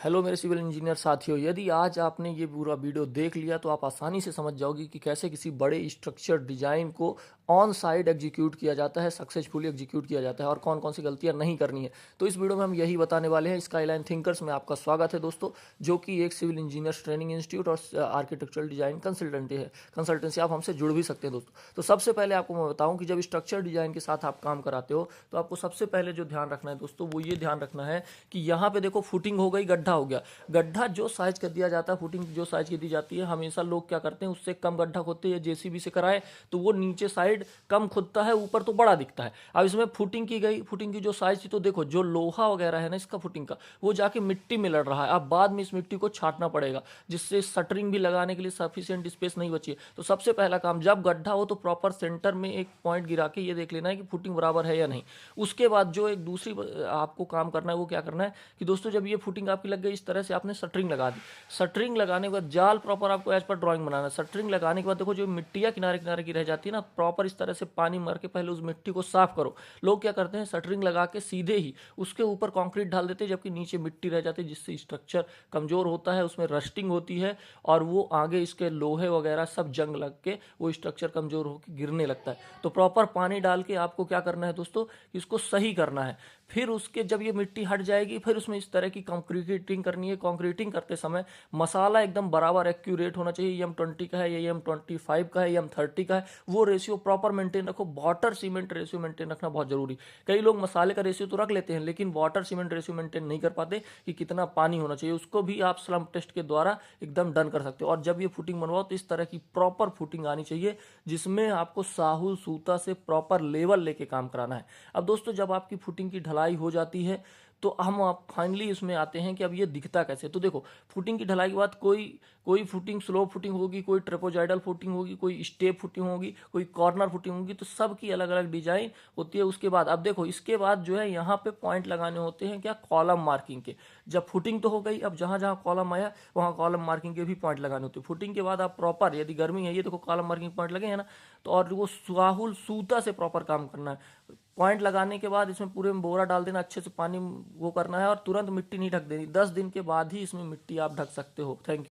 Hello मेरे civil engineer साथियों, यदि आज आपने ये पूरा वीडियो देख लिया तो आप आसानी से समझ जाओगे कि कैसे किसी बड़े स्ट्रक्चर डिजाइन को ऑन साइड एग्जीक्यूट किया जाता है, सक्सेसफुली एग्जीक्यूट किया जाता है और कौन कौन सी गलतियां नहीं करनी है। तो इस वीडियो में हम यही बताने वाले हैं। स्काईलाइन थिंकर्स में आपका स्वागत है दोस्तों, जो कि एक सिविल इंजीनियर्स ट्रेनिंग इंस्टीट्यूट और आर्किटेक्चरल डिजाइन कंसल्टेंसी आप हमसे जुड़ भी सकते हैं दोस्तों। तो सबसे पहले आपको मैं बताऊं कि जब स्ट्रक्चर डिजाइन के साथ आप काम कराते हो तो आपको सबसे पहले जो ध्यान रखना है दोस्तों, वो ये ध्यान रखना है कि यहाँ पे देखो फुटिंग हो गई, गड्ढा हो गया। गड्ढा जो साइज कर दिया जाता है, फुटिंग जो साइज की दी जाती है, हमेशा लोग क्या करते हैं, उससे कम गड्ढा खोदते हैं। जेसीबी से कराए तो वो नीचे साइड कम खुदता है, ऊपर तो बड़ा दिखता है। अब इसमें फुटिंग की गई, फुटिंग की जो साइज थी, तो देखो जो लोहा वगैरह है ना इसका फुटिंग का, वो जाके मिट्टी में लड़ रहा है। अब बाद में इस मिट्टी को छांटना पड़ेगा, जिससे शटरिंग भी लगाने के लिए सफिशिएंट स्पेस नहीं बची है। तो सबसे पहला काम, जब गड्ढा हो तो प्रॉपर सेंटर में एक पॉइंट गिरा के ये देख लेना है कि फुटिंग बराबर है या नहीं। उसके बाद जो एक दूसरी आपको काम करना है, वो क्या करना है कि दोस्तों, जब ये फुटिंग आपकी लग गई, इस तरह से आपने शटरिंग लगा दी। शटरिंग लगाने के बाद जाल प्रॉपर आपको एज पर ड्राइंग बनाना है। शटरिंग लगाने के बाद देखो जो मिट्टियाँ किनारे किनारे की रह जाती है ना, प्रॉपर इस तरह से पानी मार के पहले उस मिट्टी को साफ करो। लोग क्या करते हैं, शटरिंग लगा के सीधे ही उसके ऊपर कंक्रीट डाल देते हैं, जबकि नीचे मिट्टी रह जाती है, जिससे स्ट्रक्चर कमजोर होता है, उसमें रस्टिंग होती है और वो आगे इसके लोहे वगैरह सब जंग लग के वो स्ट्रक्चर कमजोर होकर गिरने लगता है। तो प्रॉपर पानी डाल के आपको क्या करना है दोस्तों, इसको सही करना है। फिर उसके जब ये मिट्टी हट जाएगी, फिर उसमें इस तरह की कंक्रीटिंग करनी है। कंक्रीटिंग करते समय मसाला एकदम बराबर एक्यूरेट होना चाहिए। M20 का है या M25 का है या M30 का है, वो रेशियो प्रॉपर मेंटेन रखो। वाटर सीमेंट रेशियो मेंटेन रखना बहुत जरूरी। कई लोग मसाले का रेशियो तो रख लेते हैं, लेकिन वाटर सीमेंट रेशियो मेंटेन नहीं कर पाते कि कितना पानी होना चाहिए। उसको भी आप स्लम्प टेस्ट के द्वारा एकदम डन कर सकते हो। और जब ये फुटिंग बनवाओ तो इस तरह की प्रॉपर फुटिंग आनी चाहिए, जिसमें आपको साहुल सूता से प्रॉपर लेवल लेके काम कराना है। अब दोस्तों, जब आपकी फुटिंग की ढलाई हो जाती है तो हम आप फाइनली इसमें आते हैं कि अब ये दिखता कैसे। तो देखो, फुटिंग की ढलाई के बाद कोई कोई फुटिंग स्लोप फुटिंग होगी, कोई ट्रेपोजाइडल फुटिंग होगी, कोई स्टेप फुटिंग होगी, कोई कॉर्नर फुटिंग होगी। तो सबकी अलग अलग डिजाइन होती है। उसके बाद अब देखो, इसके बाद जो है यहाँ पे पॉइंट लगाने होते हैं, क्या, कॉलम मार्किंग के। जब फुटिंग तो हो गई, अब जहाँ जहाँ कॉलम आया वहाँ कॉलम मार्किंग के भी पॉइंट लगाने होते हैं। फुटिंग के बाद आप प्रॉपर, यदि गर्मी है, ये देखो कॉलम मार्किंग पॉइंट लगे हैं ना, तो और वो साहुल सूता से प्रॉपर काम करना है। पॉइंट लगाने के बाद इसमें पूरे में बोरा डाल देना, अच्छे से पानी वो करना है और तुरंत मिट्टी नहीं ढक देनी। 10 दिन के बाद ही इसमें मिट्टी आप ढक सकते हो। Thank you.